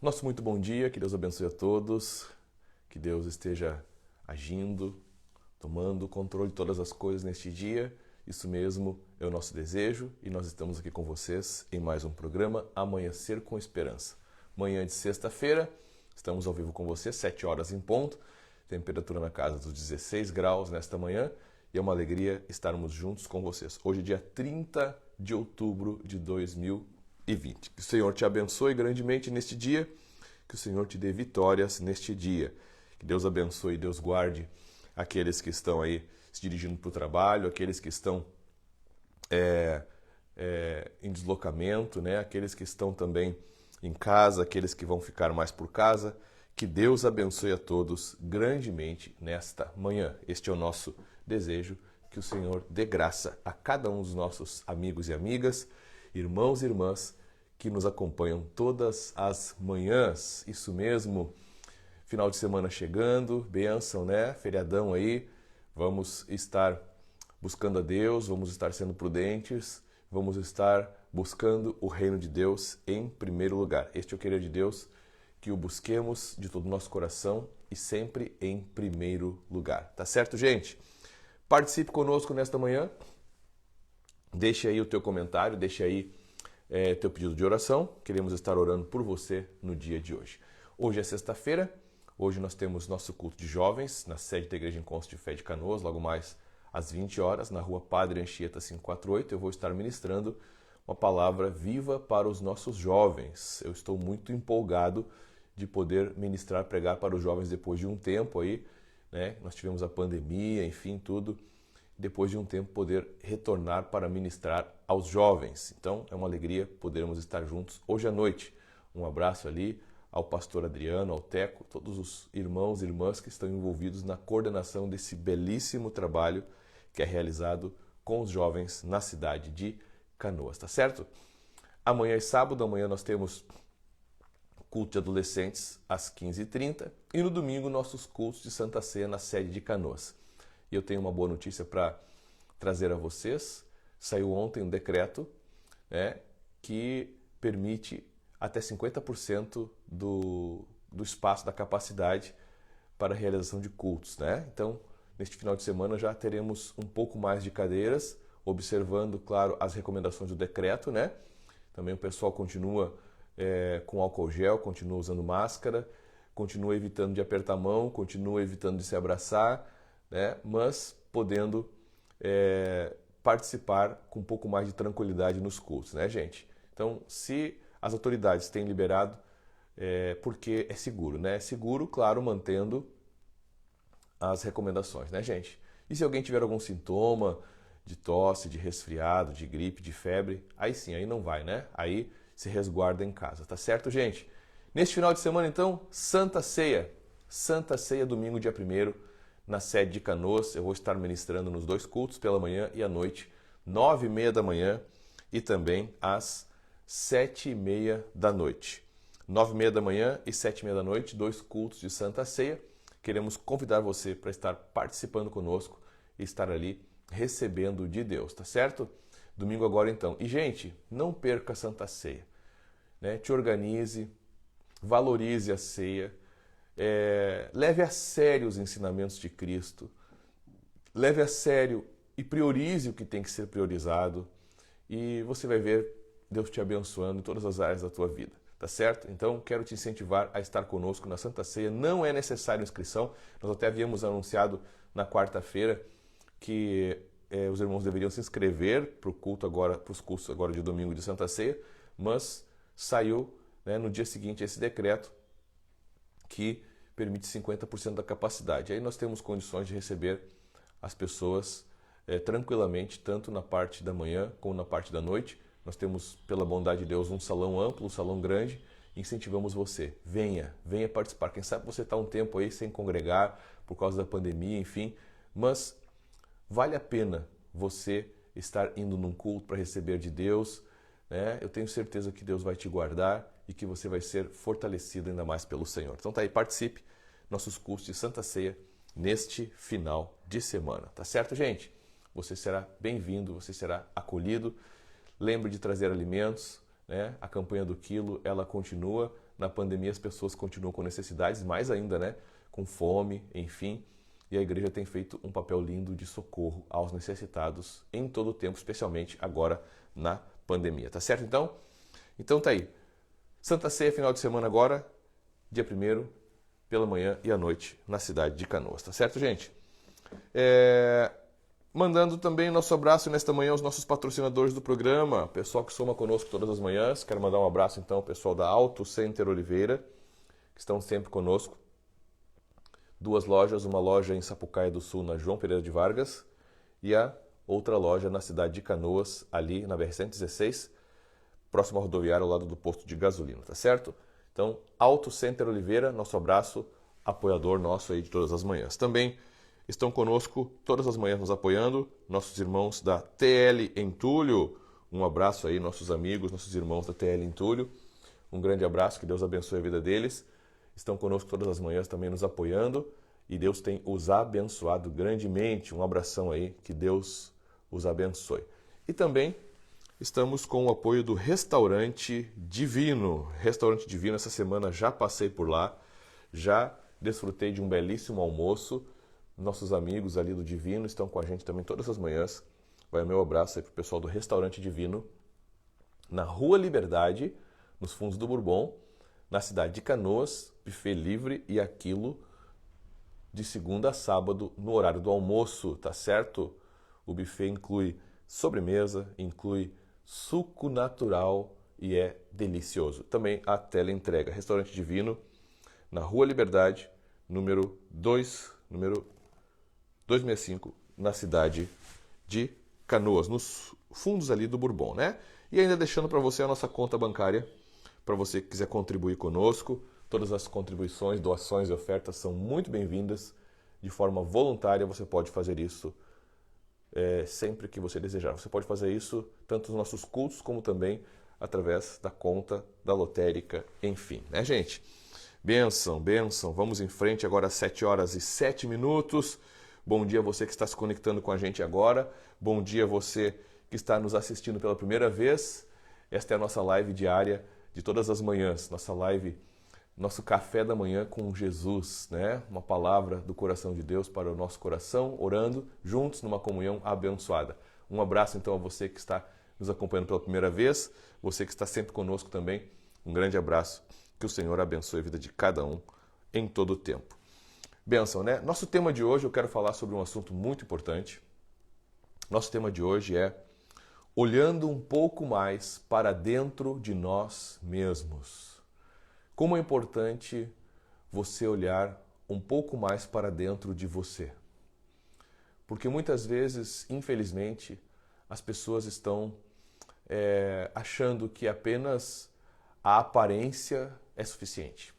Nosso muito bom dia, que Deus abençoe a todos, que Deus esteja agindo, tomando controle de todas as coisas neste dia. Isso mesmo é o nosso desejo e nós estamos aqui com vocês em mais um programa Amanhecer com Esperança. Manhã de sexta-feira, estamos ao vivo com vocês, 7 horas em ponto, temperatura na casa dos 16 graus nesta manhã e é uma alegria estarmos juntos com vocês. Hoje, dia 30 de outubro de 2020. Que o Senhor te abençoe grandemente neste dia, que o Senhor te dê vitórias neste dia. Que Deus abençoe e Deus guarde aqueles que estão aí se dirigindo para o trabalho, aqueles que estão em deslocamento, né? Aqueles que estão também em casa, aqueles que vão ficar mais por casa. Que Deus abençoe a todos grandemente nesta manhã. Este é o nosso desejo, que o Senhor dê graça a cada um dos nossos amigos e amigas, irmãos e irmãs que nos acompanham todas as manhãs. Isso mesmo, final de semana chegando, bênção, né? Feriadão aí, vamos estar buscando a Deus, vamos estar sendo prudentes, vamos estar buscando o reino de Deus em primeiro lugar. Este é o querer de Deus, que o busquemos de todo o nosso coração e sempre em primeiro lugar. Tá certo, gente? Participe conosco nesta manhã, deixe aí o teu comentário, deixe aí teu pedido de oração. Queremos estar orando por você no dia de hoje. Hoje é sexta-feira, hoje nós temos nosso culto de jovens na sede da Igreja Encontro de Fé de Canoas, logo mais às 20 horas, na rua Padre Anchieta 548. Eu vou estar ministrando uma palavra viva para os nossos jovens. Eu estou muito empolgado de poder ministrar, pregar para os jovens depois de um tempo aí, né? Nós tivemos a pandemia, enfim, tudo. Depois de um tempo poder retornar para ministrar aos jovens. Então é uma alegria podermos estar juntos hoje à noite. Um abraço ali ao pastor Adriano, ao Teco, todos os irmãos e irmãs que estão envolvidos na coordenação desse belíssimo trabalho que é realizado com os jovens na cidade de Canoas, tá certo? Amanhã é sábado, amanhã nós temos culto de adolescentes às 15h30 e no domingo nossos cultos de Santa Ceia na sede de Canoas. E eu tenho uma boa notícia para trazer a vocês. Saiu ontem um decreto, né, que permite até 50% do espaço, da capacidade para a realização de cultos, né? Então, neste final de semana já teremos um pouco mais de cadeiras, observando, claro, as recomendações do decreto, né? Também o pessoal continua com álcool gel, continua usando máscara, continua evitando de apertar a mão, continua evitando de se abraçar, né? Mas podendo participar com um pouco mais de tranquilidade nos cultos, né, gente? Então, se as autoridades têm liberado, porque é seguro, né? É seguro, claro, mantendo as recomendações, né, gente? E se alguém tiver algum sintoma de tosse, de resfriado, de gripe, de febre, aí sim, aí não vai, né? Aí se resguarda em casa, tá certo, gente? Neste final de semana, então, Santa Ceia. Santa Ceia, domingo, dia 1º, na sede de Canoas. Eu vou estar ministrando nos dois cultos, pela manhã e à noite, 9h30 da manhã e também às 7h30 da noite. 9h30 da manhã e 7h30 da noite, dois cultos de Santa Ceia. Queremos convidar você para estar participando conosco e estar ali recebendo de Deus, tá certo? Domingo agora então. E, gente, não perca a Santa Ceia, né? Te organize, valorize a ceia, leve a sério os ensinamentos de Cristo, leve a sério e priorize o que tem que ser priorizado e você vai ver Deus te abençoando em todas as áreas da tua vida, tá certo? Então, quero te incentivar a estar conosco na Santa Ceia. Não é necessário inscrição. Nós até havíamos anunciado na quarta-feira que os irmãos deveriam se inscrever para os cultos agora de domingo de Santa Ceia, mas saiu, né, no dia seguinte esse decreto que permite 50% da capacidade. Aí nós temos condições de receber as pessoas tranquilamente, tanto na parte da manhã como na parte da noite. Nós temos, pela bondade de Deus, um salão amplo, um salão grande. Incentivamos você, venha participar. Quem sabe você está um tempo aí sem congregar por causa da pandemia, enfim, mas vale a pena você estar indo num culto para receber de Deus, né? Eu tenho certeza que Deus vai te guardar e que você vai ser fortalecido ainda mais pelo Senhor. Então tá aí, participe nossos cultos de Santa Ceia neste final de semana, tá certo, gente? Você será bem-vindo, você será acolhido. Lembre de trazer alimentos, né? A campanha do quilo, ela continua, na pandemia as pessoas continuam com necessidades, mais ainda, né? Com fome, enfim. E a igreja tem feito um papel lindo de socorro aos necessitados em todo o tempo, especialmente agora na pandemia. Tá certo, então? Então tá aí. Santa Ceia, final de semana agora, dia 1º, pela manhã e à noite, na cidade de Canoas. Tá certo, gente? Mandando também nosso abraço nesta manhã aos nossos patrocinadores do programa, pessoal que soma conosco todas as manhãs. Quero mandar um abraço então ao pessoal da Auto Center Oliveira, que estão sempre conosco. 2 lojas, uma loja em Sapucaia do Sul, na João Pereira de Vargas, e a outra loja na cidade de Canoas, ali na BR-116, próximo à rodoviária, ao lado do posto de gasolina, tá certo? Então, Auto Center Oliveira, nosso abraço, apoiador nosso aí de todas as manhãs. Também estão conosco todas as manhãs nos apoiando, nossos irmãos da TL Entulho. Um abraço aí, nossos amigos, nossos irmãos da TL Entulho. Um grande abraço, que Deus abençoe a vida deles. Estão conosco todas as manhãs também nos apoiando e Deus tem os abençoado grandemente. Um abração aí, que Deus os abençoe. E também estamos com o apoio do Restaurante Divino. Restaurante Divino, essa semana já passei por lá, já desfrutei de um belíssimo almoço. Nossos amigos ali do Divino estão com a gente também todas as manhãs. Vai o meu abraço aí pro pessoal do Restaurante Divino, na Rua Liberdade, nos fundos do Bourbon, na cidade de Canoas, buffet livre e aquilo de segunda a sábado no horário do almoço, tá certo? O buffet inclui sobremesa, inclui suco natural e é delicioso. Também a teleentrega. Restaurante Divino, na Rua Liberdade, número 265, na cidade de Canoas, nos fundos ali do Bourbon, né? E ainda deixando para você a nossa conta bancária, para você que quiser contribuir conosco. Todas as contribuições, doações e ofertas são muito bem-vindas. De forma voluntária, você pode fazer isso sempre que você desejar. Você pode fazer isso tanto nos nossos cultos, como também através da conta da lotérica, enfim, né, gente? Bênção, bênção. Vamos em frente agora às 7h07. Bom dia você que está se conectando com a gente agora. Bom dia você que está nos assistindo pela primeira vez. Esta é a nossa live diária de todas as manhãs. Nossa live, nosso café da manhã com Jesus, né? Uma palavra do coração de Deus para o nosso coração, orando juntos numa comunhão abençoada. Um abraço então a você que está nos acompanhando pela primeira vez, você que está sempre conosco também. Um grande abraço. Que o Senhor abençoe a vida de cada um em todo o tempo. Bênção, né? Nosso tema de hoje, eu quero falar sobre um assunto muito importante. Nosso tema de hoje é olhando um pouco mais para dentro de nós mesmos. Como é importante você olhar um pouco mais para dentro de você. Porque muitas vezes, infelizmente, as pessoas estão achando que apenas a aparência é suficiente.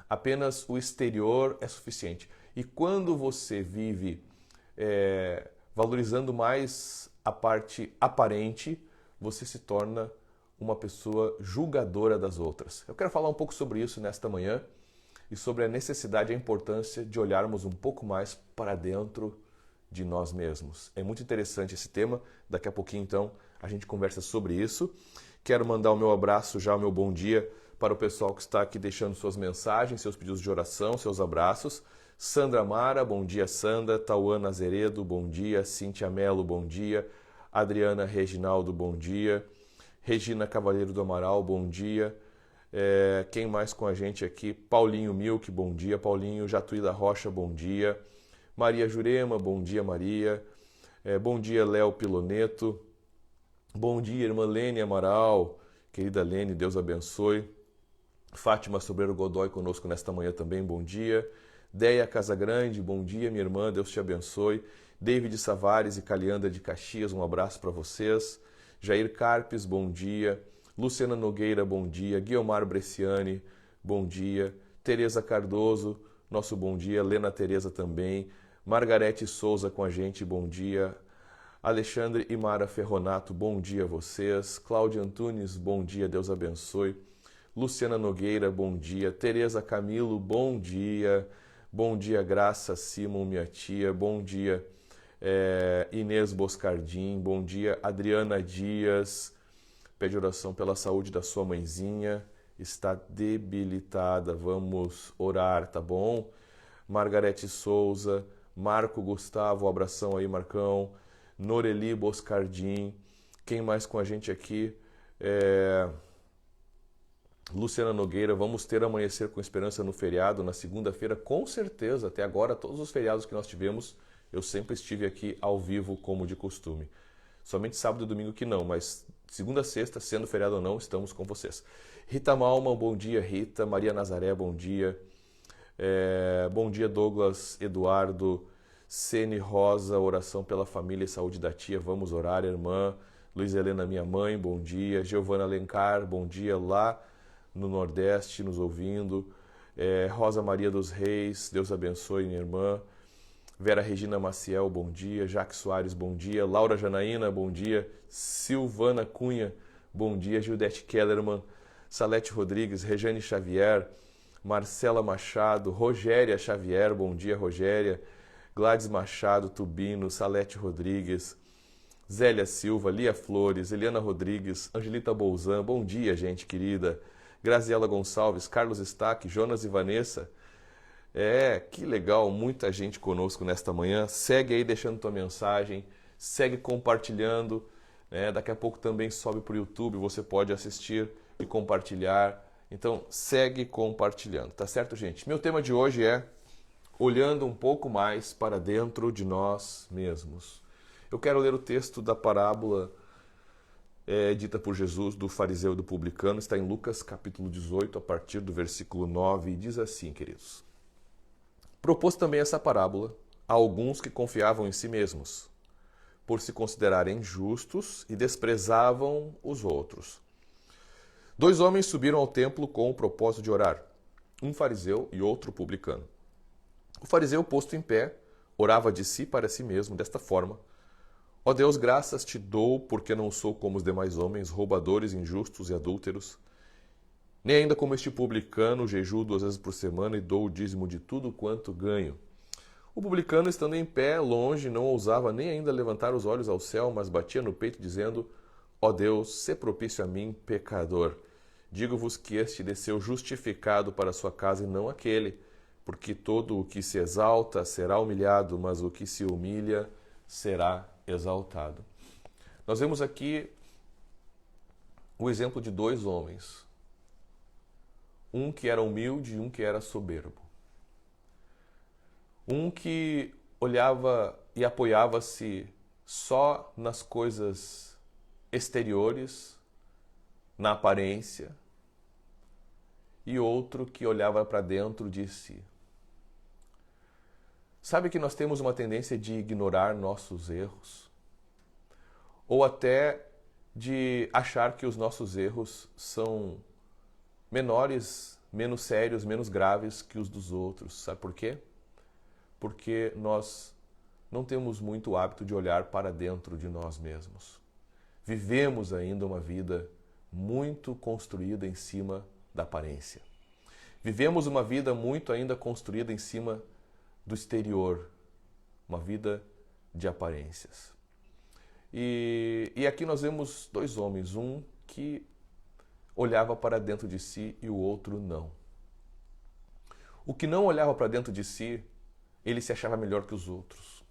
Apenas o exterior é suficiente. E quando você vive valorizando mais a parte aparente, você se torna uma pessoa julgadora das outras. Eu quero falar um pouco sobre isso nesta manhã e sobre a necessidade e a importância de olharmos um pouco mais para dentro de nós mesmos. É muito interessante esse tema. Daqui a pouquinho, então, a gente conversa sobre isso. Quero mandar o meu abraço, já o meu bom dia para o pessoal que está aqui deixando suas mensagens, seus pedidos de oração, seus abraços. Sandra Mara, bom dia, Sandra. Tauana Azeredo, bom dia. Cíntia Melo, bom dia. Adriana Reginaldo, bom dia. Regina Cavaleiro do Amaral, bom dia. Quem mais com a gente aqui? Paulinho Milk, bom dia. Paulinho Jatuí da Rocha, bom dia. Maria Jurema, bom dia, Maria. Bom dia, Léo Piloneto. Bom dia, irmã Lene Amaral. Querida Lene, Deus abençoe. Fátima Sobreiro Godoy conosco nesta manhã também, bom dia. Deia Casagrande, bom dia, minha irmã, Deus te abençoe. David Savares e Calianda de Caxias, um abraço para vocês. Jair Carpes, bom dia. Luciana Nogueira, bom dia. Guiomar Bresciani, bom dia. Tereza Cardoso, nosso bom dia. Lena Tereza também. Margarete Souza com a gente, bom dia. Alexandre e Mara Ferronato, bom dia a vocês. Cláudia Antunes, bom dia, Deus abençoe. Luciana Nogueira, bom dia. Tereza Camilo, bom dia. Bom dia, Graça Simon, minha tia. Bom dia, Inês Boscardim. Bom dia, Adriana Dias. Pede oração pela saúde da sua mãezinha. está debilitada. Vamos orar, tá bom? Margarete Souza, Marco Gustavo, um abração aí, Marcão. Noreli Boscardim, quem mais com a gente aqui? Luciana Nogueira, vamos ter Amanhecer com Esperança no feriado, na segunda-feira, com certeza. Até agora, todos os feriados que nós tivemos, eu sempre estive aqui ao vivo, como de costume. Somente sábado e domingo que não, mas segunda a sexta, sendo feriado ou não, estamos com vocês. Rita Malman, bom dia, Rita. Maria Nazaré, bom dia. Bom dia, Douglas Eduardo. Sene Rosa, oração pela família e saúde da tia, vamos orar, irmã. Luiz Helena, minha mãe, bom dia. Giovana Alencar, bom dia, lá no Nordeste, nos ouvindo. Rosa Maria dos Reis, Deus abençoe, minha irmã. Vera Regina Maciel, bom dia. Jaque Soares, bom dia. Laura Janaína, bom dia. Silvana Cunha, bom dia. Gildete Kellerman, Salete Rodrigues, Rejane Xavier, Marcela Machado, Rogéria Xavier, bom dia, Rogéria. Gladys Machado, Tubino, Salete Rodrigues, Zélia Silva, Lia Flores, Eliana Rodrigues, Angelita Bolzan, bom dia, gente querida. Graziela Gonçalves, Carlos Stack, Jonas e Vanessa. Que legal, muita gente conosco nesta manhã. Segue aí deixando tua mensagem, segue compartilhando. Daqui a pouco também sobe para o YouTube, você pode assistir e compartilhar. Então, segue compartilhando, tá certo, gente? Meu tema de hoje é olhando um pouco mais para dentro de nós mesmos. Eu quero ler o texto da parábola dita por Jesus do fariseu e do publicano. Está em Lucas capítulo 18, a partir do versículo 9, e diz assim, queridos. Propôs também essa parábola a alguns que confiavam em si mesmos, por se considerarem justos e desprezavam os outros. 2 homens subiram ao templo com o propósito de orar, um fariseu e outro publicano. O fariseu, posto em pé, orava de si para si mesmo desta forma: Ó Deus, graças te dou, porque não sou como os demais homens, roubadores, injustos e adúlteros, nem ainda como este publicano, jejuo 2 vezes por semana e dou o dízimo de tudo quanto ganho. O publicano, estando em pé, longe, não ousava nem ainda levantar os olhos ao céu, mas batia no peito, dizendo: Ó Deus, sê propício a mim, pecador. Digo-vos que este desceu justificado para a sua casa e não aquele, porque todo o que se exalta será humilhado, mas o que se humilha será exaltado. Nós vemos aqui o exemplo de 2 homens. Um que era humilde e um que era soberbo. Um que olhava e apoiava-se só nas coisas exteriores, na aparência, e outro que olhava para dentro de si. Sabe que nós temos uma tendência de ignorar nossos erros? Ou até de achar que os nossos erros são menores, menos sérios, menos graves que os dos outros. Sabe por quê? Porque nós não temos muito hábito de olhar para dentro de nós mesmos. Vivemos ainda uma vida muito construída em cima da aparência. Vivemos uma vida muito ainda construída em cima do exterior, uma vida de aparências. E aqui nós vemos 2 homens, um que olhava para dentro de si e o outro não. O que não olhava para dentro de si, ele se achava melhor que os outros.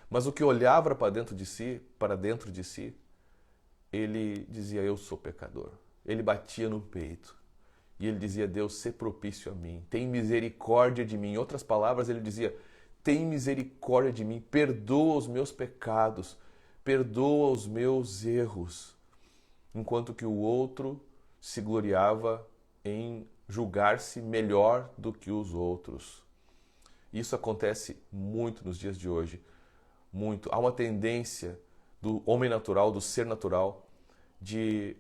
Mas o que olhava para dentro de si, ele dizia: eu sou pecador. Ele batia no peito. E ele dizia: Deus, sê propício a mim, tem misericórdia de mim. Em outras palavras, ele dizia: tem misericórdia de mim, perdoa os meus pecados, perdoa os meus erros. Enquanto que o outro se gloriava em julgar-se melhor do que os outros. Isso acontece muito nos dias de hoje. Muito. Há uma tendência do homem natural, do ser natural, de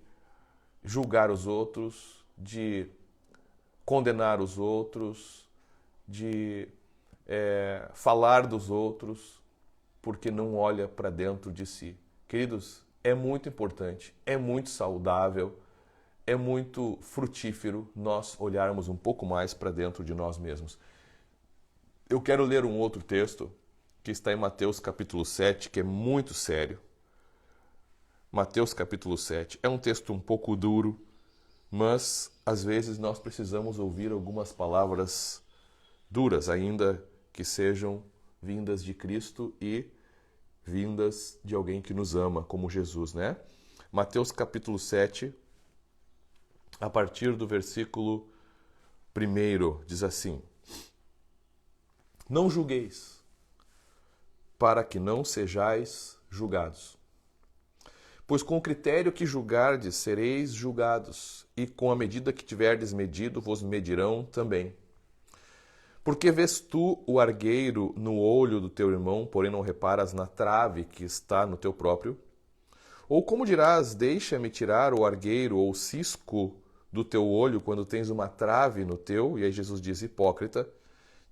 julgar os outros, de condenar os outros, de falar dos outros, porque não olha para dentro de si. Queridos, é muito importante, é muito saudável, é muito frutífero nós olharmos um pouco mais para dentro de nós mesmos. Eu quero ler um outro texto que está em Mateus capítulo 7, que é muito sério. Mateus capítulo 7 é um texto um pouco duro, mas às vezes nós precisamos ouvir algumas palavras duras, ainda que sejam vindas de Cristo e vindas de alguém que nos ama, como Jesus, né? Mateus capítulo 7, a partir do versículo 1, diz assim: Não julgueis, para que não sejais julgados. Pois com o critério que julgardes, sereis julgados, e com a medida que tiverdes medido, vos medirão também. Porque vês tu o argueiro no olho do teu irmão, porém não reparas na trave que está no teu próprio? Ou como dirás, deixa-me tirar o argueiro ou o cisco do teu olho quando tens uma trave no teu? E aí Jesus diz, hipócrita,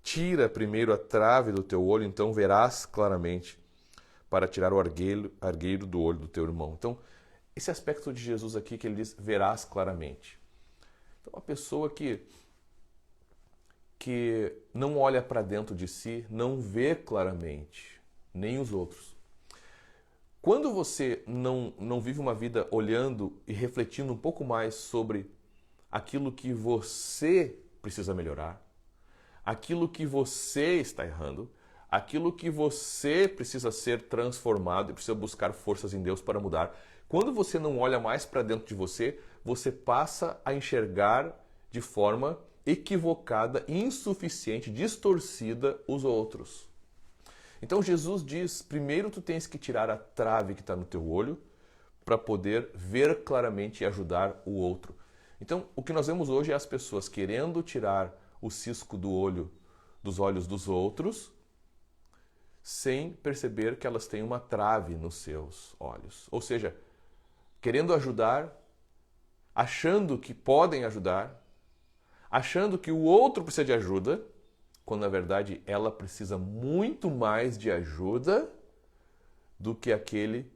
tira primeiro a trave do teu olho, então verás claramente para tirar o argueiro do olho do teu irmão. Então, esse aspecto de Jesus aqui que ele diz, verás claramente. Então, uma pessoa que não olha para dentro de si, não vê claramente, nem os outros. Quando você não vive uma vida olhando e refletindo um pouco mais sobre aquilo que você precisa melhorar, aquilo que você está errando, aquilo que você precisa ser transformado e precisa buscar forças em Deus para mudar. Quando você não olha mais para dentro de você, você passa a enxergar de forma equivocada, insuficiente, distorcida os outros. Então Jesus diz, primeiro tu tens que tirar a trave que está no teu olho para poder ver claramente e ajudar o outro. Então o que nós vemos hoje é as pessoas querendo tirar o cisco do olho, dos olhos dos outros, sem perceber que elas têm uma trave nos seus olhos. Ou seja, querendo ajudar, achando que podem ajudar, achando que o outro precisa de ajuda, quando na verdade ela precisa muito mais de ajuda do que aquele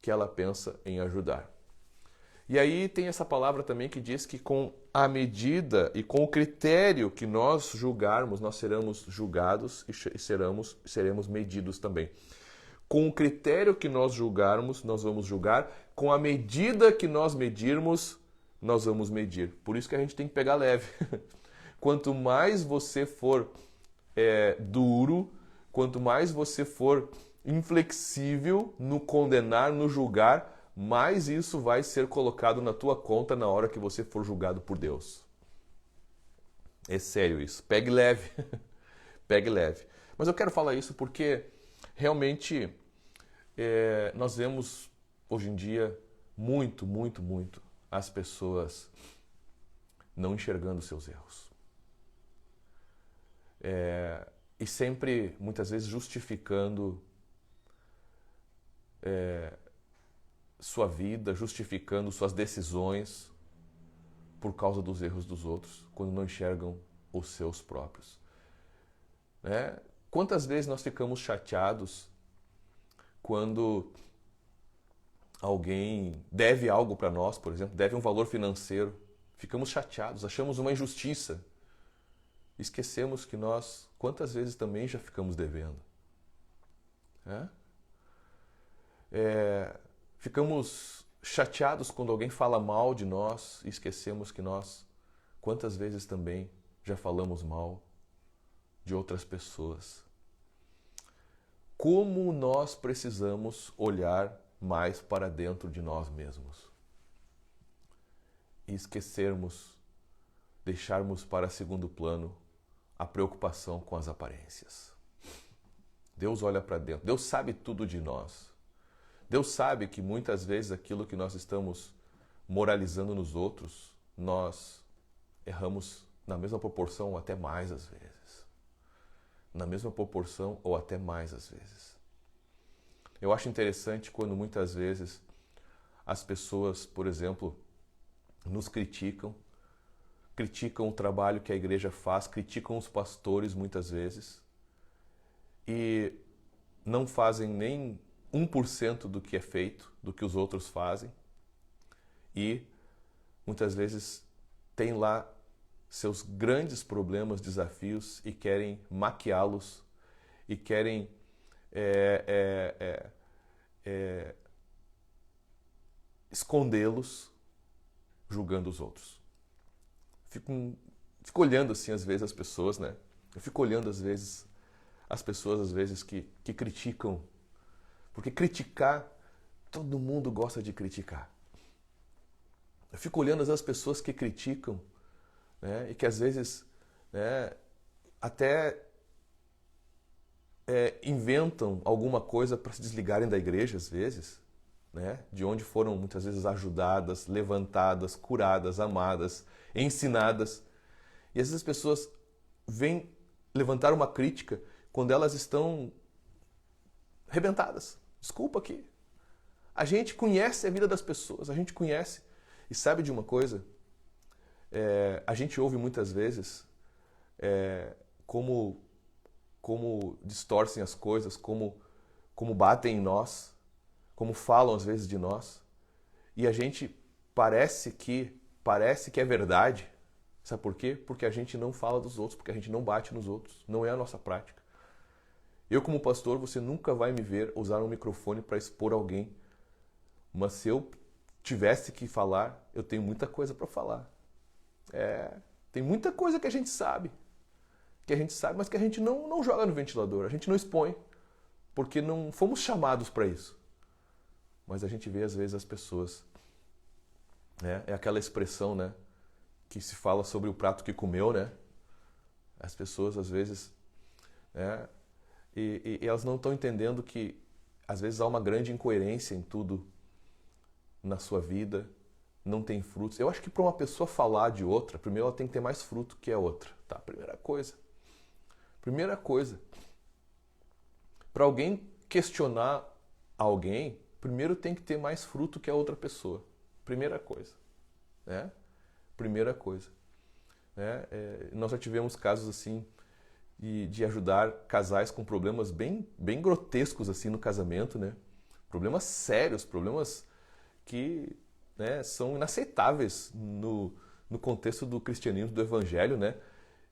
que ela pensa em ajudar. E aí tem essa palavra também que diz que com a medida e com o critério que nós julgarmos, nós seremos julgados e seremos medidos também. Com o critério que nós julgarmos, nós vamos julgar. Com a medida que nós medirmos, nós vamos medir. Por isso que a gente tem que pegar leve. Quanto mais você for duro, quanto mais você for inflexível no condenar, no julgar, mais isso vai ser colocado na tua conta na hora que você for julgado por Deus. É sério isso. Pegue leve. Pegue leve. Mas eu quero falar isso porque realmente nós vemos hoje em dia muito as pessoas não enxergando seus erros. E sempre, muitas vezes, justificando sua vida, justificando suas decisões por causa dos erros dos outros, quando não enxergam os seus próprios. Quantas vezes nós ficamos chateados quando alguém deve algo para nós, por exemplo, deve um valor financeiro, ficamos chateados, achamos uma injustiça. Esquecemos que nós, quantas vezes também já ficamos devendo. Ficamos chateados quando alguém fala mal de nós e esquecemos que nós, quantas vezes também já falamos mal de outras pessoas. Como nós precisamos olhar mais para dentro de nós mesmos e esquecermos, deixarmos para segundo plano a preocupação com as aparências. Deus olha para dentro, Deus sabe tudo de nós. Deus sabe que muitas vezes aquilo que nós estamos moralizando nos outros, nós erramos na mesma proporção ou até mais às vezes. Na mesma proporção ou até mais às vezes. Eu acho interessante quando muitas vezes as pessoas, por exemplo, nos criticam o trabalho que a igreja faz, criticam os pastores muitas vezes e não fazem nem 1% do que é feito, do que os outros fazem e muitas vezes têm lá seus grandes problemas, desafios e querem maquiá-los e querem escondê-los julgando os outros. Fico olhando assim às vezes as pessoas, né? Eu fico olhando às vezes as pessoas às vezes que criticam. Porque criticar, todo mundo gosta de criticar. Eu fico olhando as pessoas que criticam, né? E que às vezes, né, até inventam alguma coisa para se desligarem da igreja às vezes, né? De onde foram muitas vezes ajudadas, levantadas, curadas, amadas, ensinadas. E às vezes as pessoas vêm levantar uma crítica quando elas estão arrebentadas. Desculpa aqui. A gente conhece a vida das pessoas, a gente conhece. E sabe de uma coisa? A gente ouve muitas vezes como distorcem as coisas, como batem em nós, como falam às vezes de nós. E a gente parece que é verdade. Sabe por quê? Porque a gente não fala dos outros, porque a gente não bate nos outros. Não é a nossa prática. Eu, como pastor, você nunca vai me ver usar um microfone para expor alguém. Mas se eu tivesse que falar, eu tenho muita coisa para falar. Tem muita coisa que a gente sabe, mas que a gente não joga no ventilador, a gente não expõe, porque não fomos chamados para isso. Mas a gente vê às vezes as pessoas, né? É aquela expressão, né, que se fala sobre o prato que comeu, né? As pessoas às vezes, né, e elas não estão entendendo que às vezes há uma grande incoerência em tudo na sua vida, não tem frutos. Eu acho que para uma pessoa falar de outra, primeiro ela tem que ter mais fruto que a outra, tá? Primeira coisa. Para alguém questionar alguém, primeiro tem que ter mais fruto que a outra pessoa. Primeira coisa, né? Primeira coisa. Né? Nós já tivemos casos assim de ajudar casais com problemas bem grotescos assim no casamento, né? Problemas sérios, problemas que, né, são inaceitáveis no contexto do cristianismo, do evangelho, né?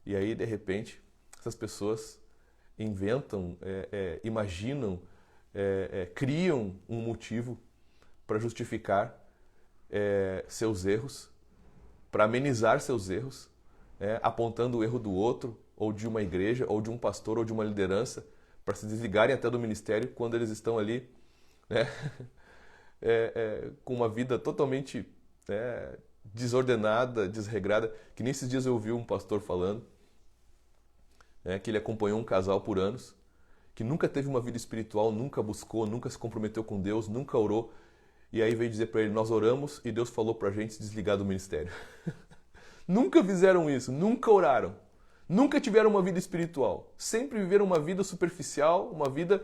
E aí, de repente, essas pessoas inventam, imaginam, criam um motivo para justificar seus erros, para amenizar seus erros, apontando o erro do outro, ou de uma igreja, ou de um pastor, ou de uma liderança, para se desligarem até do ministério quando eles estão ali, né? Com uma vida totalmente desordenada, desregrada, que nesses dias eu ouvi um pastor falando, que ele acompanhou um casal por anos, que nunca teve uma vida espiritual, nunca buscou, nunca se comprometeu com Deus, nunca orou, e aí veio dizer para ele, nós oramos e Deus falou para a gente se desligar do ministério. Nunca fizeram isso, nunca oraram, nunca tiveram uma vida espiritual, sempre viveram uma vida superficial, uma vida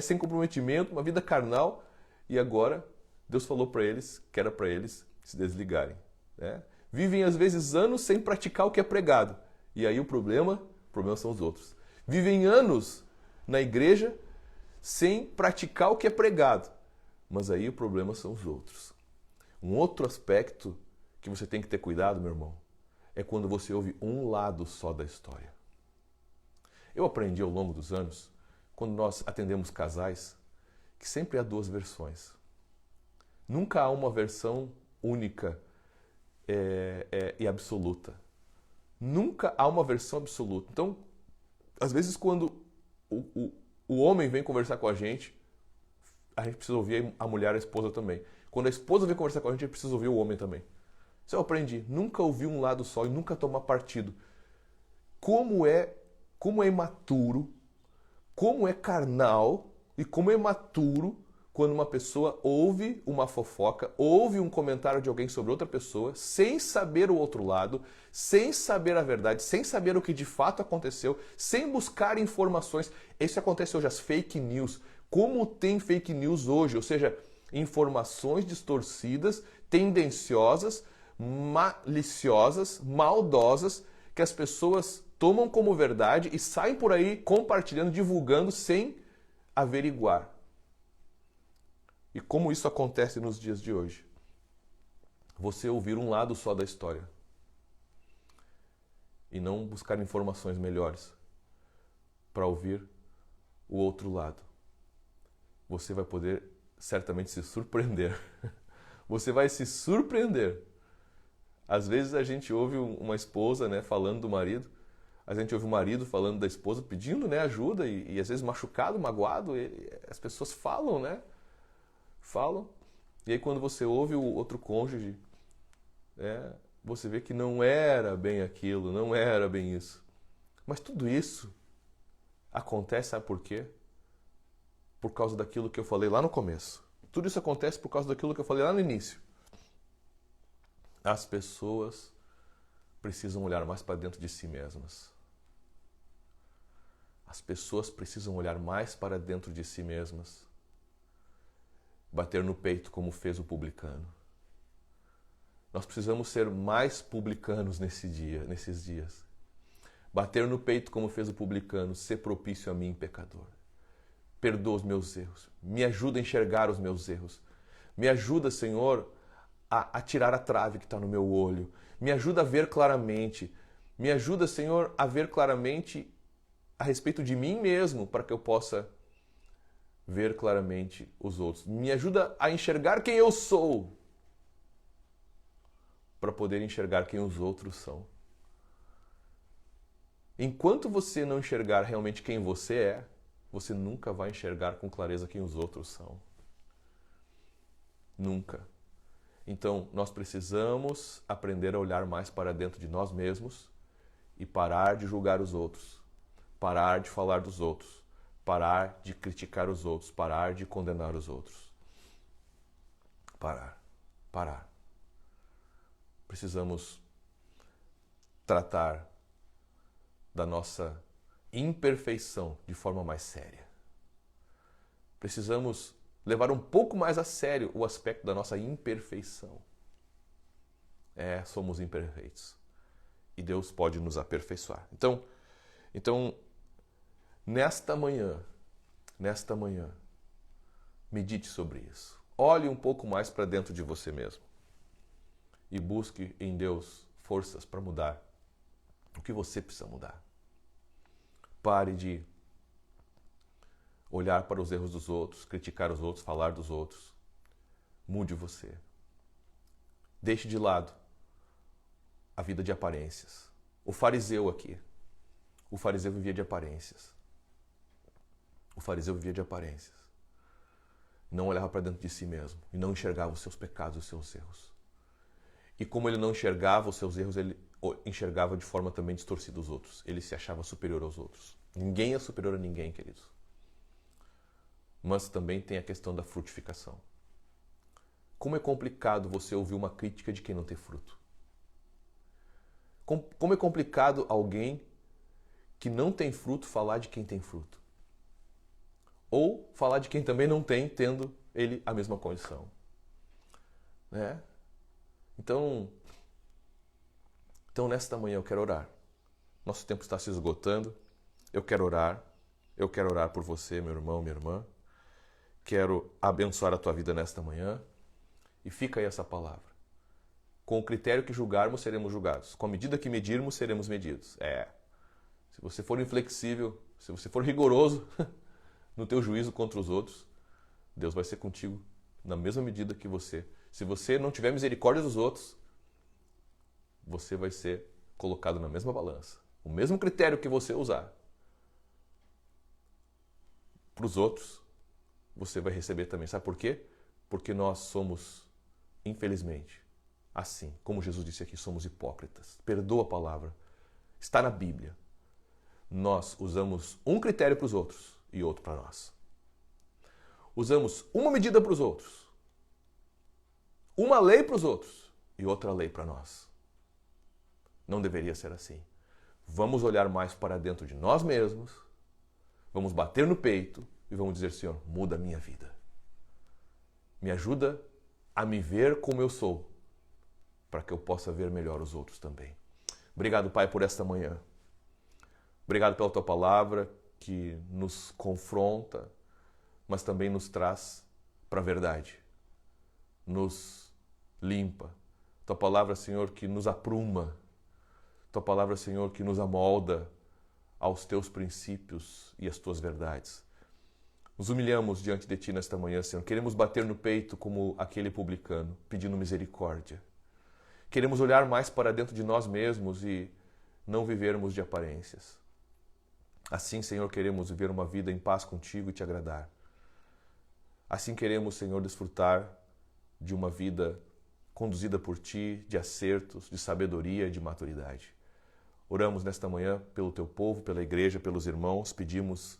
sem comprometimento, uma vida carnal, e agora Deus falou para eles que era para eles se desligarem. Né? Vivem às vezes anos sem praticar o que é pregado. E aí o problema são os outros. Vivem anos na igreja sem praticar o que é pregado. Mas aí o problema são os outros. Um outro aspecto que você tem que ter cuidado, meu irmão, é quando você ouve um lado só da história. Eu aprendi ao longo dos anos, quando nós atendemos casais, que sempre há duas versões. Nunca há uma versão única e absoluta. Nunca há uma versão absoluta. Então, às vezes quando o homem vem conversar com a gente precisa ouvir a mulher, a esposa também. Quando a esposa vem conversar com a gente precisa ouvir o homem também. Isso eu aprendi. Nunca ouvir um lado só e nunca tomar partido. Como é imaturo, como é carnal e como é imaturo quando uma pessoa ouve uma fofoca, ouve um comentário de alguém sobre outra pessoa, sem saber o outro lado, sem saber a verdade, sem saber o que de fato aconteceu, sem buscar informações. Isso acontece hoje, as fake news. Como tem fake news hoje? Ou seja, informações distorcidas, tendenciosas, maliciosas, maldosas, que as pessoas tomam como verdade e saem por aí compartilhando, divulgando sem averiguar. E como isso acontece nos dias de hoje? Você ouvir um lado só da história e não buscar informações melhores para ouvir o outro lado. Você vai poder certamente se surpreender. Você vai se surpreender Às vezes a gente ouve uma esposa, né, falando do marido, a gente ouve o marido falando da esposa, pedindo, né, ajuda e às vezes machucado, magoado, as pessoas falam, né? Falam. E aí quando você ouve o outro cônjuge, você vê que não era bem aquilo, não era bem isso. Mas tudo isso acontece, sabe por quê? Por causa daquilo que eu falei lá no começo. Tudo isso acontece por causa daquilo que eu falei lá no início. As pessoas precisam olhar mais para dentro de si mesmas. As pessoas precisam olhar mais para dentro de si mesmas. Bater no peito como fez o publicano. Nós precisamos ser mais publicanos nesses dias. Bater no peito como fez o publicano, ser propício a mim, pecador. Perdoa os meus erros. Me ajuda a enxergar os meus erros. Me ajuda, Senhor, a tirar a trave que está no meu olho. Me ajuda a ver claramente. Me ajuda, Senhor, a ver claramente a respeito de mim mesmo, para que eu possa ver claramente os outros. Me ajuda a enxergar quem eu sou, para poder enxergar quem os outros são. Enquanto você não enxergar realmente quem você é, você nunca vai enxergar com clareza quem os outros são. Nunca. Então, nós precisamos aprender a olhar mais para dentro de nós mesmos e parar de julgar os outros, parar de falar dos outros, parar de criticar os outros, parar de condenar os outros. Parar. Precisamos tratar da nossa imperfeição de forma mais séria. Precisamos levar um pouco mais a sério o aspecto da nossa imperfeição. Somos imperfeitos. E Deus pode nos aperfeiçoar. Então, nesta manhã, medite sobre isso. Olhe um pouco mais para dentro de você mesmo. E busque em Deus forças para mudar o que você precisa mudar. Pare de olhar para os erros dos outros, criticar os outros, falar dos outros. Mude você. Deixe de lado a vida de aparências. O fariseu aqui. O fariseu vivia de aparências. Não olhava para dentro de si mesmo e não enxergava os seus pecados e os seus erros. E como ele não enxergava os seus erros, ele enxergava de forma também distorcida os outros. Ele se achava superior aos outros. Ninguém é superior a ninguém, queridos. Mas também tem a questão da frutificação. Como é complicado você ouvir uma crítica de quem não tem fruto. Como é complicado alguém que não tem fruto falar de quem tem fruto. Ou falar de quem também não tem, tendo ele a mesma condição. Né? Então, nesta manhã eu quero orar. Nosso tempo está se esgotando. Eu quero orar. Eu quero orar por você, meu irmão, minha irmã. Quero abençoar a tua vida nesta manhã. E fica aí essa palavra. Com o critério que julgarmos, seremos julgados. Com a medida que medirmos, seremos medidos. Se você for inflexível, se você for rigoroso no teu juízo contra os outros, Deus vai ser contigo na mesma medida que você. Se você não tiver misericórdia dos outros, você vai ser colocado na mesma balança. O mesmo critério que você usar para os outros, você vai receber também. Sabe por quê? Porque nós somos, infelizmente, assim, como Jesus disse aqui, somos hipócritas. Perdoa a palavra. Está na Bíblia. Nós usamos um critério para os outros e outro para nós. Usamos uma medida para os outros, uma lei para os outros e outra lei para nós. Não deveria ser assim. Vamos olhar mais para dentro de nós mesmos, vamos bater no peito e vamos dizer, Senhor, muda a minha vida. Me ajuda a me ver como eu sou, para que eu possa ver melhor os outros também. Obrigado, Pai, por esta manhã. Obrigado pela Tua palavra que nos confronta, mas também nos traz para a verdade. Nos limpa. Tua palavra, Senhor, que nos apruma. Tua palavra, Senhor, que nos amolda aos Teus princípios e às Tuas verdades. Nos humilhamos diante de Ti nesta manhã, Senhor. Queremos bater no peito como aquele publicano, pedindo misericórdia. Queremos olhar mais para dentro de nós mesmos e não vivermos de aparências. Assim, Senhor, queremos viver uma vida em paz contigo e te agradar. Assim queremos, Senhor, desfrutar de uma vida conduzida por ti, de acertos, de sabedoria e de maturidade. Oramos nesta manhã pelo teu povo, pela igreja, pelos irmãos, pedimos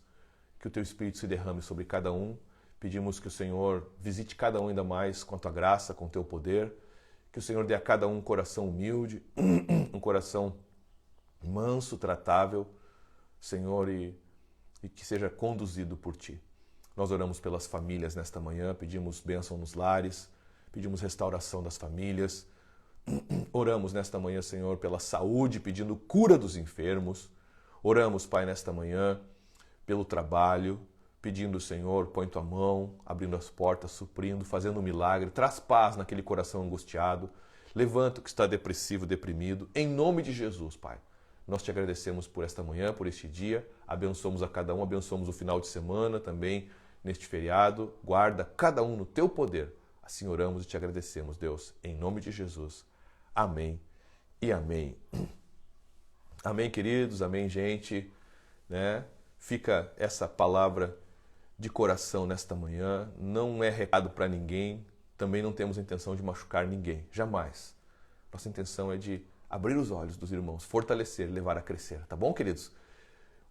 que o teu Espírito se derrame sobre cada um, pedimos que o Senhor visite cada um ainda mais com a tua graça, com o teu poder, que o Senhor dê a cada um coração humilde, um coração manso, tratável, Senhor, e que seja conduzido por ti. Nós oramos pelas famílias nesta manhã, pedimos bênção nos lares, pedimos restauração das famílias. Oramos nesta manhã, Senhor, pela saúde, pedindo cura dos enfermos. Oramos, Pai, nesta manhã, pelo trabalho, pedindo, Senhor, põe tua mão, abrindo as portas, suprindo, fazendo um milagre. Traz paz naquele coração angustiado. Levanta o que está depressivo, deprimido. Em nome de Jesus, Pai. Nós te agradecemos por esta manhã, por este dia. Abençoamos a cada um, abençoamos o final de semana também, neste feriado. Guarda cada um no teu poder. Assim oramos e te agradecemos, Deus, em nome de Jesus. Amém e amém. Amém, queridos, amém, gente. Né? Fica essa palavra de coração nesta manhã. Não é recado para ninguém. Também não temos a intenção de machucar ninguém. Jamais. Nossa intenção é de abrir os olhos dos irmãos, fortalecer, levar a crescer. Tá bom, queridos?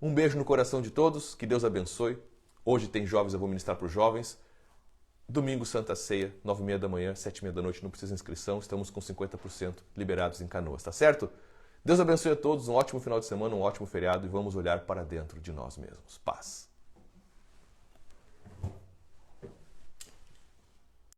Um beijo no coração de todos. Que Deus abençoe. Hoje tem jovens, eu vou ministrar para os jovens. Domingo, Santa Ceia, 9h30 da manhã, 7h30 da noite, não precisa inscrição, estamos com 50% liberados em Canoas, tá certo? Deus abençoe a todos, um ótimo final de semana, um ótimo feriado e vamos olhar para dentro de nós mesmos. Paz.